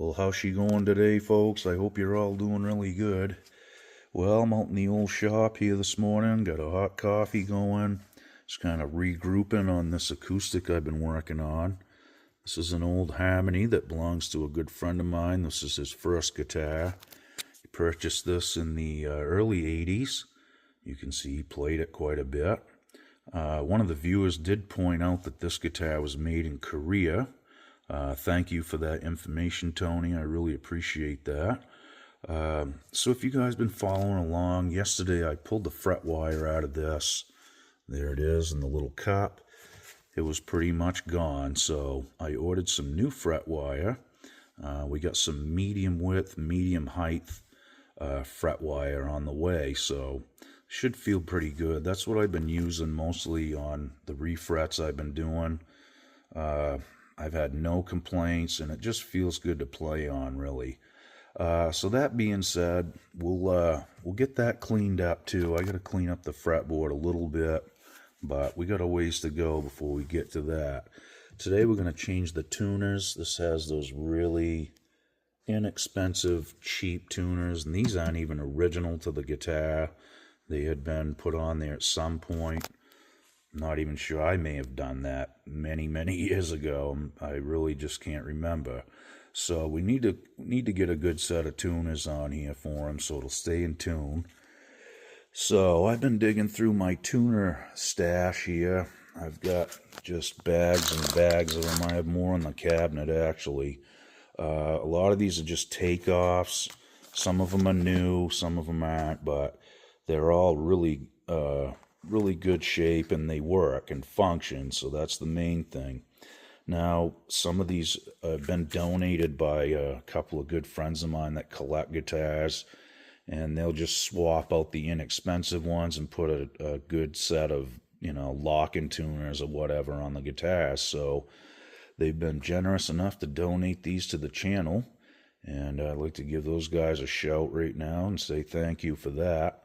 Well, how's she going today, folks? I hope you're all doing really good. Well, I'm out in the old shop here this morning, got a hot coffee going. Just kind of regrouping on this acoustic I've been working on. This is an old Harmony that belongs to a good friend of mine. This is his first guitar. He purchased this in the early 80s. You can see he played it quite a bit. One of the viewers did point out that this guitar was made in Korea. Thank you for that information, Tony. I really appreciate that. So if you guys been following along, yesterday I pulled the fret wire out of this. There it is in the little cup. It was pretty much gone, so I ordered some new fret wire. We got some medium width, medium height fret wire on the way, so should feel pretty good. That's what I've been using mostly on the refrets I've been doing. I've had no complaints, and it just feels good to play on, really. So that being said, we'll get that cleaned up too. I got to clean up the fretboard a little bit, but we got a ways to go before we get to that. Today we're going to change the tuners. This has those really inexpensive, cheap tuners, and these aren't even original to the guitar. They had been put on there at some point. Not even sure. I may have done that many years ago. I really just can't remember. So we need to get a good set of tuners on here for them so it'll stay in tune. So I've been digging through my tuner stash here. I've got just bags and bags of them. I have more in the cabinet, actually. A lot of these are just takeoffs. Some of them are new, some of them aren't, but they're all really good shape, and they work and function, so that's the main thing. Now, some of these have been donated by a couple of good friends of mine that collect guitars, and they'll just swap out the inexpensive ones and put a good set of, lock-in tuners or whatever on the guitars. So they've been generous enough to donate these to the channel, and I'd like to give those guys a shout right now and say thank you for that.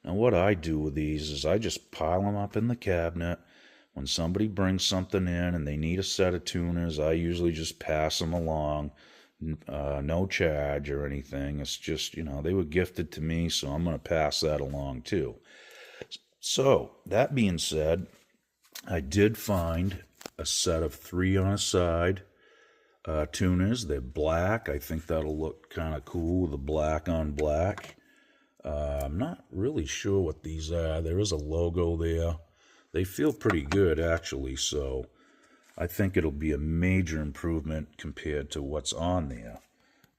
Now, what I do with these is I just pile them up in the cabinet. When somebody brings something in and they need a set of tuners, I usually just pass them along, no charge or anything. It's just, they were gifted to me, so I'm going to pass that along too. So, that being said, I did find a set of 3 on a side tuners. They're black. I think that'll look kind of cool with the black on black. I'm not really sure what these are. There is a logo there. They feel pretty good, actually, so I think it'll be a major improvement compared to what's on there.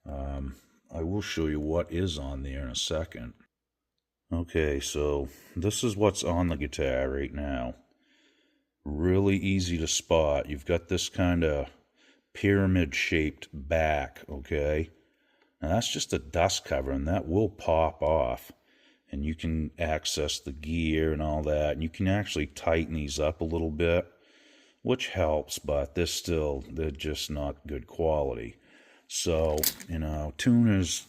I will show you what is on there in a second. Okay, so this is what's on the guitar right now. Really easy to spot. You've got this kind of pyramid-shaped back, okay? Now that's just a dust cover, and that will pop off, and you can access the gear and all that, and you can actually tighten these up a little bit, which helps, but they're just not good quality. So, tuners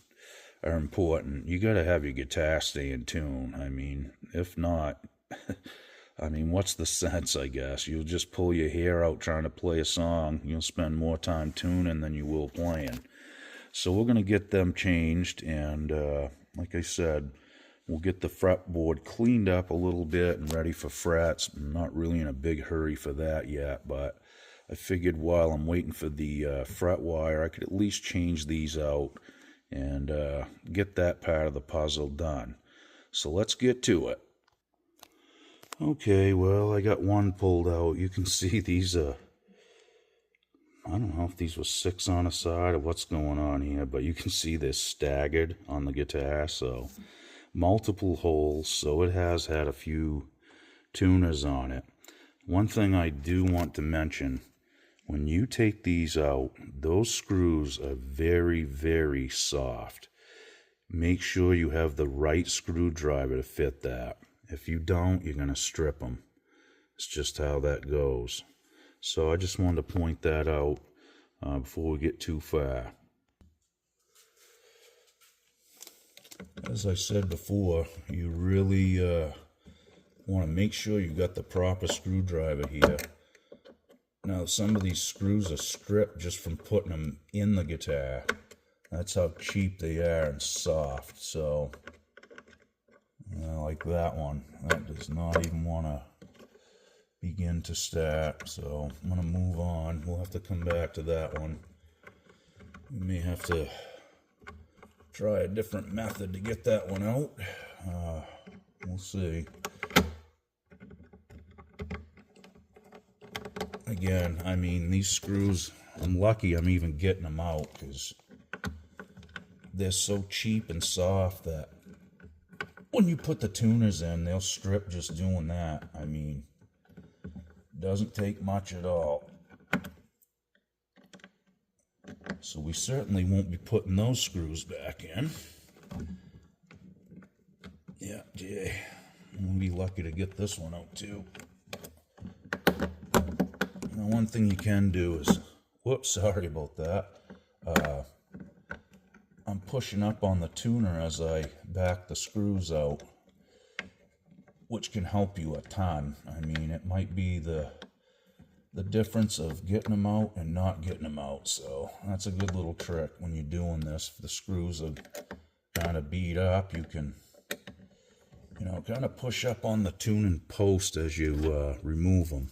are important. You got to have your guitar stay in tune. I mean, if not, what's the sense, I guess? You'll just pull your hair out trying to play a song. You'll spend more time tuning than you will playing. So we're going to get them changed, and like I said, we'll get the fretboard cleaned up a little bit and ready for frets. I'm not really in a big hurry for that yet, but I figured while I'm waiting for the fret wire, I could at least change these out and get that part of the puzzle done. So let's get to it. Okay, well, I got one pulled out. You can see these I don't know if these were 6 on a side or what's going on here, but you can see they're staggered on the guitar, so multiple holes, so it has had a few tuners on it. One thing I do want to mention, when you take these out, those screws are very soft. Make sure you have the right screwdriver to fit that. If you don't, you're going to strip them. It's just how that goes. So I just wanted to point that out before we get too far. As I said before, you really want to make sure you've got the proper screwdriver here. Now, some of these screws are stripped just from putting them in the guitar. That's how cheap they are and soft. So, like that one. That does not even want to begin to start. So I'm going to move on. We'll have to come back to that one. We may have to try a different method to get that one out. We'll see. Again, I mean, these screws, I'm lucky I'm even getting them out because they're so cheap and soft that when you put the tuners in, they'll strip just doing that. I mean, doesn't take much at all. So we certainly won't be putting those screws back in. Yeah, gee, I'm gonna be lucky to get this one out too. Now, one thing you can do is, whoops, sorry about that. I'm pushing up on the tuner as I back the screws out, which can help you a ton. I mean, it might be the difference of getting them out and not getting them out. So that's a good little trick when you're doing this. If the screws are kind of beat up, you can, kind of push up on the tuning post as you remove them.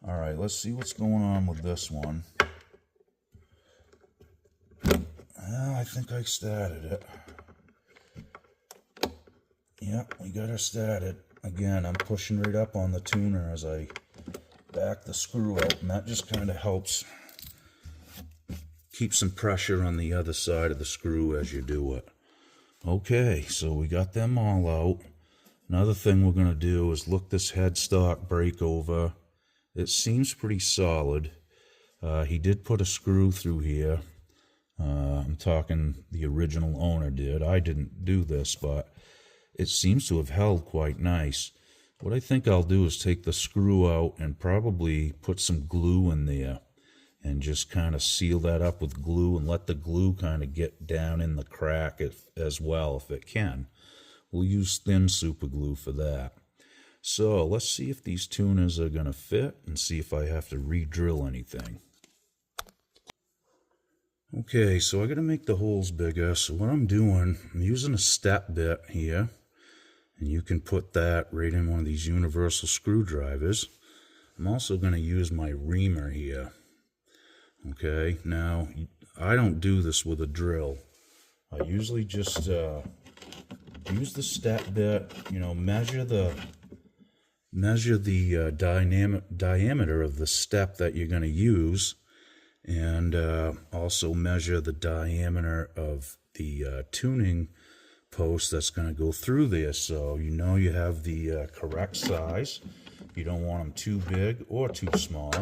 All right, let's see what's going on with this one. I think I started it. Yep, we got her started. Again, I'm pushing right up on the tuner as I back the screw out, and that just kind of helps keep some pressure on the other side of the screw as you do it. Okay, so we got them all out. Another thing we're going to do is look this headstock brake over. It seems pretty solid. He did put a screw through here. I'm talking the original owner did. I didn't do this, but it seems to have held quite nice. What I think I'll do is take the screw out and probably put some glue in there and just kind of seal that up with glue and let the glue kind of get down in the crack as well if it can. We'll use thin super glue for that. So let's see if these tuners are going to fit and see if I have to re-drill anything. Okay, so I got to make the holes bigger. So what I'm doing, I'm using a step bit here. And you can put that right in one of these universal screwdrivers. I'm also going to use my reamer here. Okay, now I don't do this with a drill. I usually just use the step bit, measure the diameter of the step that you're going to use, and also measure the diameter of the tuning post that's going to go through there, so you have the correct size. You don't want them too big or too small.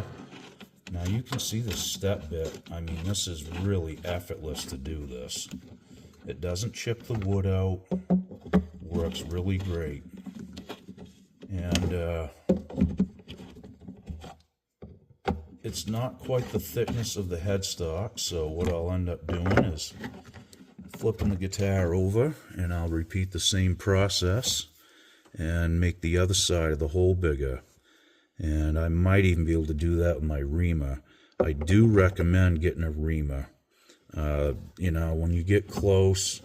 Now you can see the step bit. I mean, this is really effortless to do this. It doesn't chip the wood out. Works really great. And it's not quite the thickness of the headstock, so what I'll end up doing is flipping the guitar over, and I'll repeat the same process and make the other side of the hole bigger. And I might even be able to do that with my reamer. I do recommend getting a reamer. When you get close,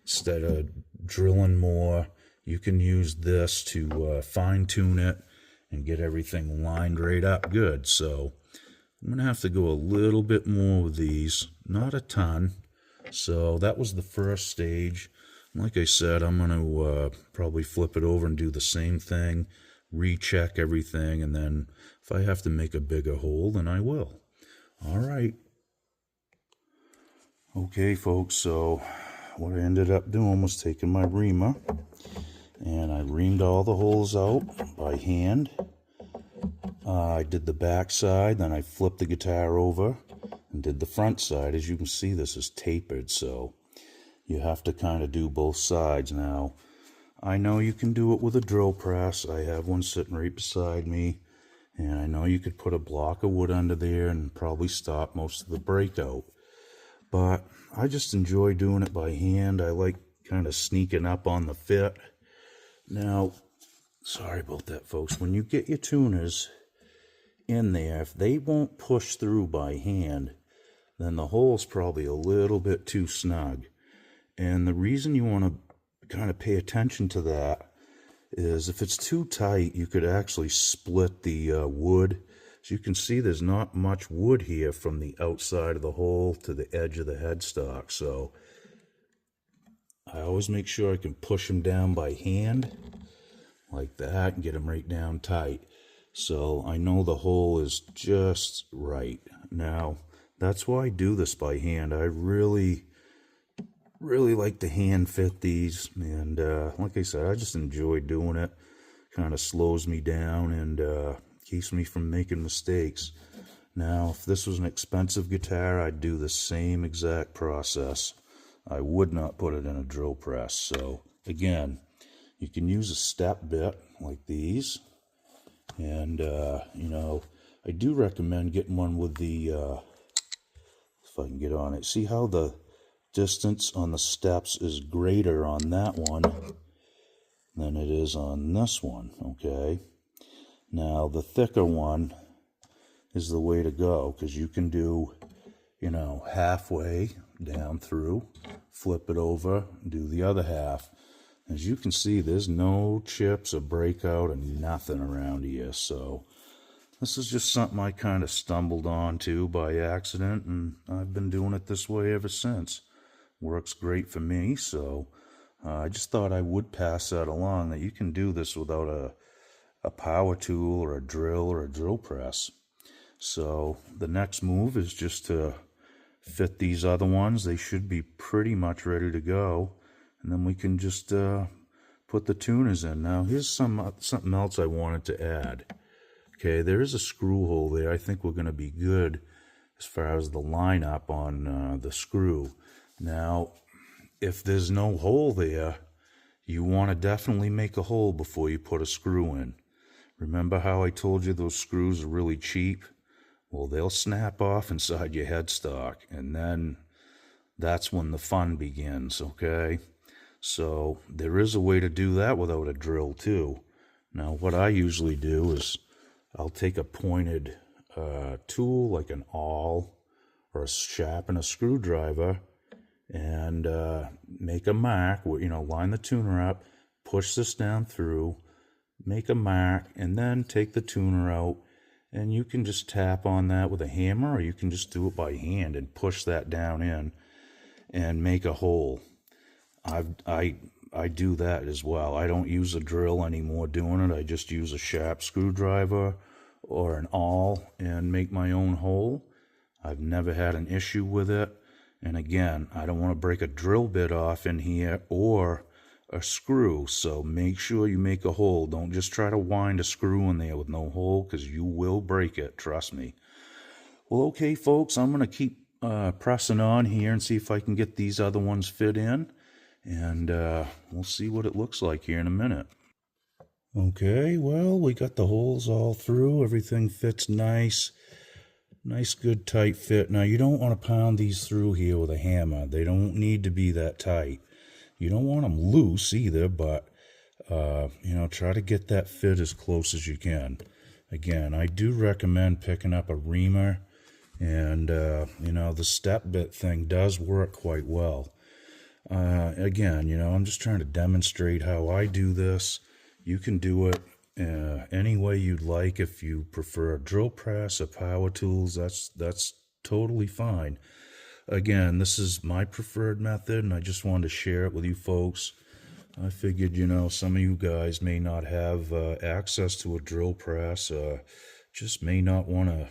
instead of drilling more, you can use this to fine-tune it and get everything lined right up good. So I'm going to have to go a little bit more with these, not a ton. So that was the first stage. Like I said, I'm going to probably flip it over and do the same thing, recheck everything, and then if I have to make a bigger hole, then I will. All right. Okay, folks, so what I ended up doing was taking my reamer, and I reamed all the holes out by hand. I did the back side, then I flipped the guitar over and did the front side. As you can see, this is tapered, so you have to kind of do both sides. Now, I know you can do it with a drill press. I have one sitting right beside me, and I know you could put a block of wood under there and probably stop most of the breakout. But I just enjoy doing it by hand. I like kind of sneaking up on the fit. Now, sorry about that, folks. When you get your tuners in there, if they won't push through by hand, then the hole's probably a little bit too snug. And the reason you want to kind of pay attention to that is if it's too tight, you could actually split the wood. As you can see, there's not much wood here from the outside of the hole to the edge of the headstock. So I always make sure I can push them down by hand like that and get them right down tight. So I know the hole is just right. Now, that's why I do this by hand. I really like to hand fit these. And like I said, I just enjoy doing it. Kind of slows me down and keeps me from making mistakes. Now, if this was an expensive guitar, I'd do the same exact process. I would not put it in a drill press. So again, you can use a step bit like these. And, you know, I do recommend getting one with the, if I can get on it. See how the distance on the steps is greater on that one than it is on this one, okay? Now, the thicker one is the way to go, because you can do, you know, halfway down through, flip it over, do the other half. As you can see, there's no chips or breakout or nothing around here. So this is just something I kind of stumbled onto by accident, and I've been doing it this way ever since. Works great for me, so I just thought I would pass that along, that you can do this without a power tool or a drill press. So the next move is just to fit these other ones. They should be pretty much ready to go. And then we can just put the tuners in. Now, here's something else I wanted to add. Okay, there is a screw hole there. I think we're going to be good as far as the lineup on the screw. Now, if there's no hole there, you want to definitely make a hole before you put a screw in. Remember how I told you those screws are really cheap? Well, they'll snap off inside your headstock, and then that's when the fun begins, okay? So there is a way to do that without a drill too. Now what I usually do is I'll take a pointed tool like an awl or a sharp and a screwdriver and make a mark, you know, line the tuner up, push this down through, make a mark, and then take the tuner out. And you can just tap on that with a hammer, or you can just do it by hand and push that down in and make a hole. I do that as well. I don't use a drill anymore doing it. I just use a sharp screwdriver or an awl and make my own hole. I've never had an issue with it. And again, I don't want to break a drill bit off in here or a screw. So make sure you make a hole. Don't just try to wind a screw in there with no hole, because you will break it. Trust me. Well, okay, folks, I'm going to keep pressing on here and see if I can get these other ones fit in. And we'll see what it looks like here in a minute. Okay, well, we got the holes all through. Everything fits nice. Nice, good, tight fit. Now, you don't want to pound these through here with a hammer. They don't need to be that tight. You don't want them loose either, but, you know, try to get that fit as close as you can. Again, I do recommend picking up a reamer. And, you know, the step bit thing does work quite well. Again, you know, I'm just trying to demonstrate how I do this. You can do it any way you'd like. If you prefer a drill press or power tools, that's totally fine. Again, this is my preferred method, and I just wanted to share it with you folks. I figured, you know, some of you guys may not have access to a drill press, just may not want to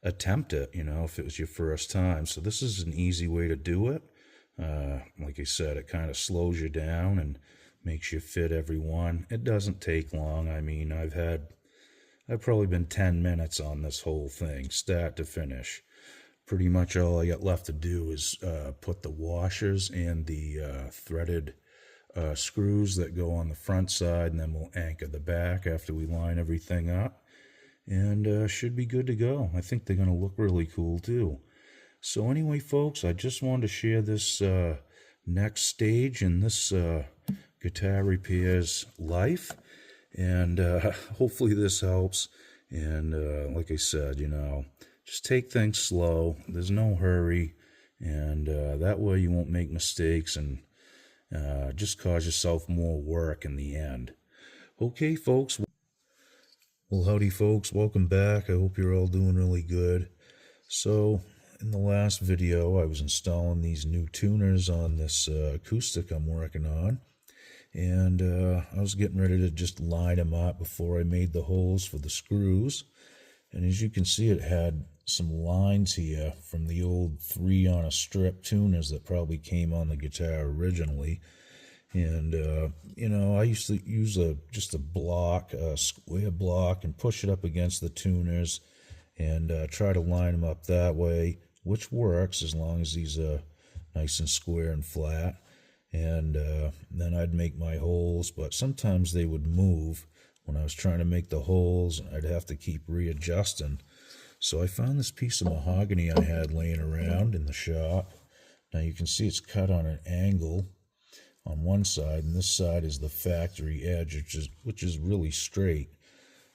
attempt it, you know, if it was your first time. So this is an easy way to do it. Like I said, it kind of slows you down and makes you fit every one. It doesn't take long. I mean, I've probably been 10 minutes on this whole thing, start to finish. Pretty much all I got left to do is put the washers and the threaded screws that go on the front side, and then we'll anchor the back after we line everything up, and should be good to go. I think they're going to look really cool too. So anyway, folks, I just wanted to share this next stage in this guitar repair's life, and hopefully this helps. And like I said, you know, just take things slow. There's no hurry, and that way you won't make mistakes and just cause yourself more work in the end. Okay, folks. Well, howdy, folks. Welcome back. I hope you're all doing really good. So, in the last video, I was installing these new tuners on this acoustic I'm working on. And I was getting ready to just line them up before I made the holes for the screws. And as you can see, it had some lines here from the old 3 on a strip tuners that probably came on the guitar originally. And, you know, I used to use just a block, a square block, and push it up against the tuners and try to line them up that way, which works as long as these are nice and square and flat. And then I'd make my holes, but sometimes they would move when I was trying to make the holes, and I'd have to keep readjusting. So I found this piece of mahogany I had laying around in the shop. Now you can see it's cut on an angle on one side, and this side is the factory edge, which is really straight.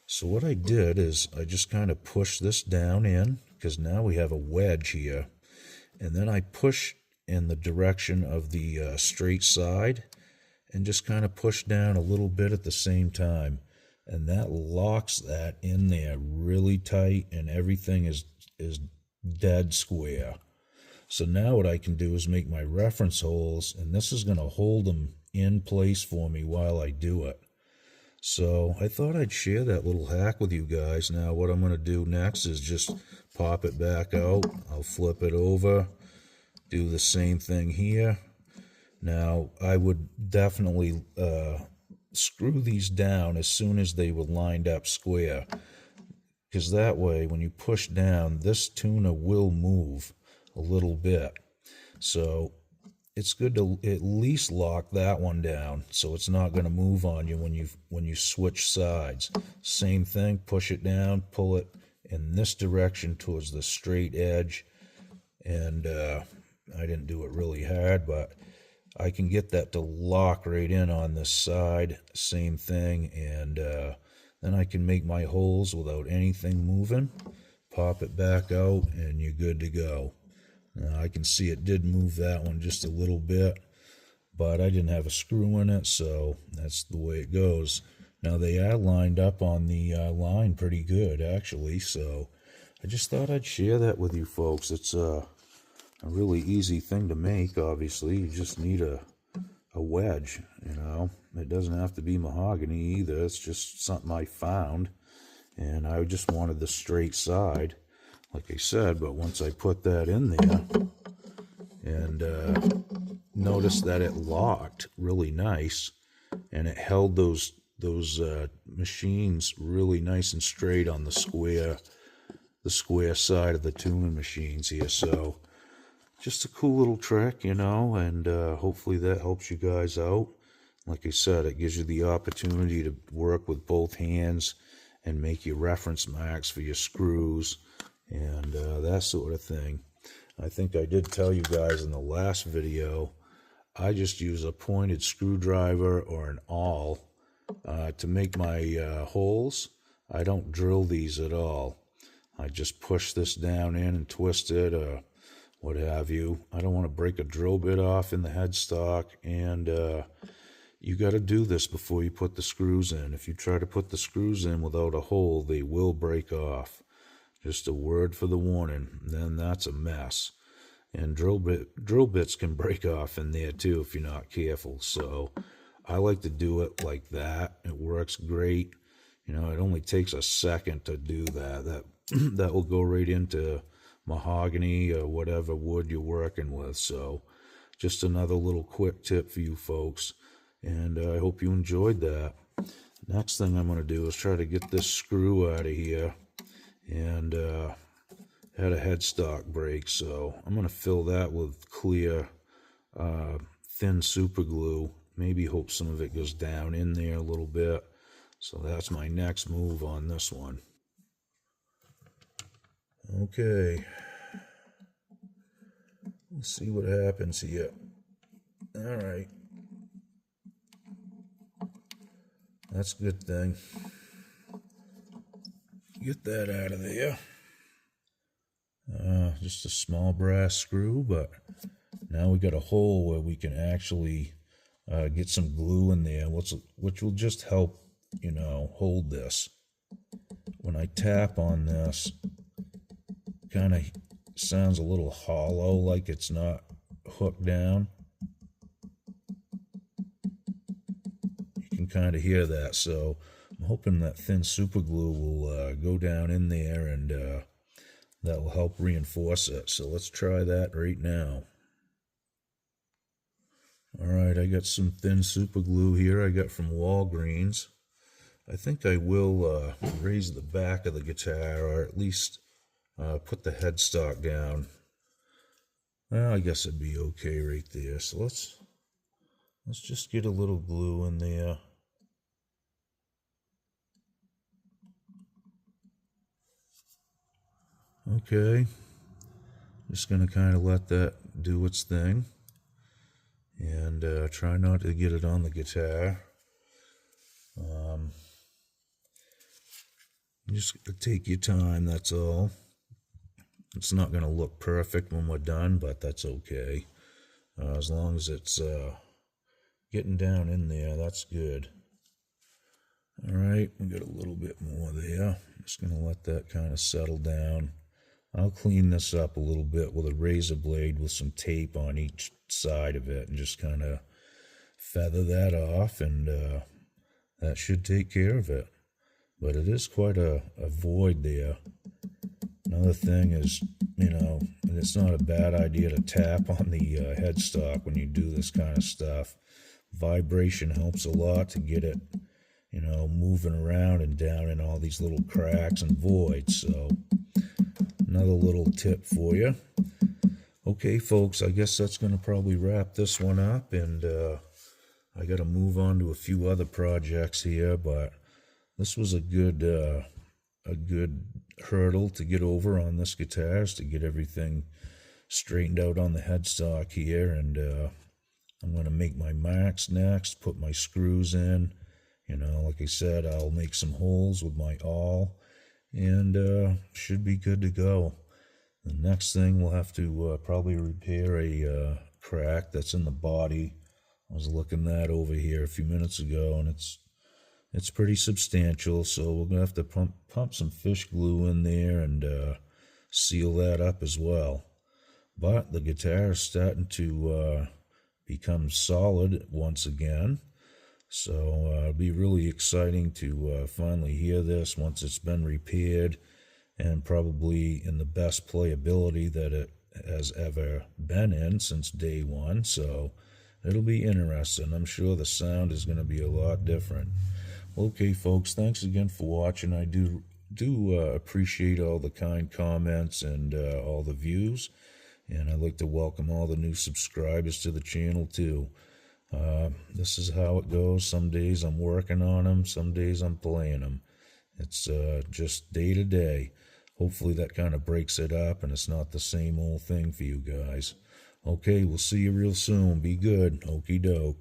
So what I did is I just kind of pushed this down in, because now we have a wedge here, and then I push in the direction of the straight side and just kind of push down a little bit at the same time, and that locks that in there really tight, and everything is dead square. So now what I can do is make my reference holes, and this is going to hold them in place for me while I do it. So I thought I'd share that little hack with you guys. Now what I'm going to do next is just pop it back out. I'll flip it over, do the same thing here. Now I would definitely screw these down as soon as they were lined up square, because that way when you push down, this tuner will move a little bit. So it's good to at least lock that one down so it's not going to move on you when you switch sides. Same thing, push it down, pull it in this direction towards the straight edge, and I didn't do it really hard, but I can get that to lock right in on this side. Same thing, and then I can make my holes without anything moving. Pop it back out, and you're good to go. Now I can see it did move that one just a little bit, but I didn't have a screw in it, so that's the way it goes. Now they are lined up on the line pretty good, actually, so I just thought I'd share that with you folks. It's a really easy thing to make, obviously. You just need a wedge, you know. It doesn't have to be mahogany either. It's just something I found, and I just wanted the straight side, like I said. But once I put that in there, and notice that it locked really nice, and it held those machines really nice and straight on the square side of the tuning machines here. So just a cool little trick, you know, and hopefully that helps you guys out. Like I said, it gives you the opportunity to work with both hands and make your reference marks for your screws and that sort of thing. I think I did tell you guys in the last video, I just use a pointed screwdriver or an awl to make my holes. I don't drill these at all. I just push this down in and twist it, what have you. I don't want to break a drill bit off in the headstock, and you got to do this before you put the screws in. If you try to put the screws in without a hole, they will break off. Just a word for the warning, then that's a mess. And drill bits can break off in there too if you're not careful. So I like to do it like that. It works great. You know, it only takes a second to do that. That will go right into mahogany or whatever wood you're working with. So just another little quick tip for you folks, and I hope you enjoyed that. Next thing I'm going to do is try to get this screw out of here, and had a headstock break, so I'm going to fill that with clear thin super glue. Maybe hope some of it goes down in there a little bit. So that's my next move on this one. Okay, let's see what happens here. All right, that's a good thing. Get that out of there. just a small brass screw, but now we got a hole where we can actually get some glue in there, which will just help, hold this. When I tap on this, kind of sounds a little hollow, like it's not hooked down. You can kind of hear that, so I'm hoping that thin super glue will go down in there, and that will help reinforce it. So let's try that right now. Alright, I got some thin super glue here I got from Walgreens. I think I will raise the back of the guitar, or at least put the headstock down. Well, I guess it'd be okay right there. So let's just get a little glue in there. Okay, just going to kind of let that do its thing, and try not to get it on the guitar. Just take your time, that's all. It's not going to look perfect when we're done, but that's okay. As long as it's getting down in there, that's good. Alright, we got a little bit more there. I'm just going to let that kind of settle down. I'll clean this up a little bit with a razor blade with some tape on each side of it, and just kind of feather that off, and that should take care of it. But it is quite a void there. Another thing is, it's not a bad idea to tap on the headstock when you do this kind of stuff. Vibration helps a lot to get it, moving around and down in all these little cracks and voids. So another little tip for you. Okay, folks, I guess that's going to probably wrap this one up, and I got to move on to a few other projects here, but this was a good hurdle to get over on this guitar, is to get everything straightened out on the headstock here, and I'm going to make my marks next, put my screws in. Like I said, I'll make some holes with my awl, and should be good to go. The next thing, we'll have to probably repair a crack that's in the body. I was looking that over here a few minutes ago, and it's pretty substantial, so we're gonna have to pump some fish glue in there and seal that up as well. But the guitar is starting to become solid once again, so it'll be really exciting to finally hear this once it's been repaired, and probably in the best playability that it has ever been in since day one. So it'll be interesting. I'm sure the sound is going to be a lot different. Okay, folks, thanks again for watching. I do appreciate all the kind comments and all the views, and I'd like to welcome all the new subscribers to the channel too. This is how it goes. Some days I'm working on them, some days I'm playing them. It's just day to day. Hopefully that kind of breaks it up and it's not the same old thing for you guys. Okay, we'll see you real soon. Be good. Okie doke.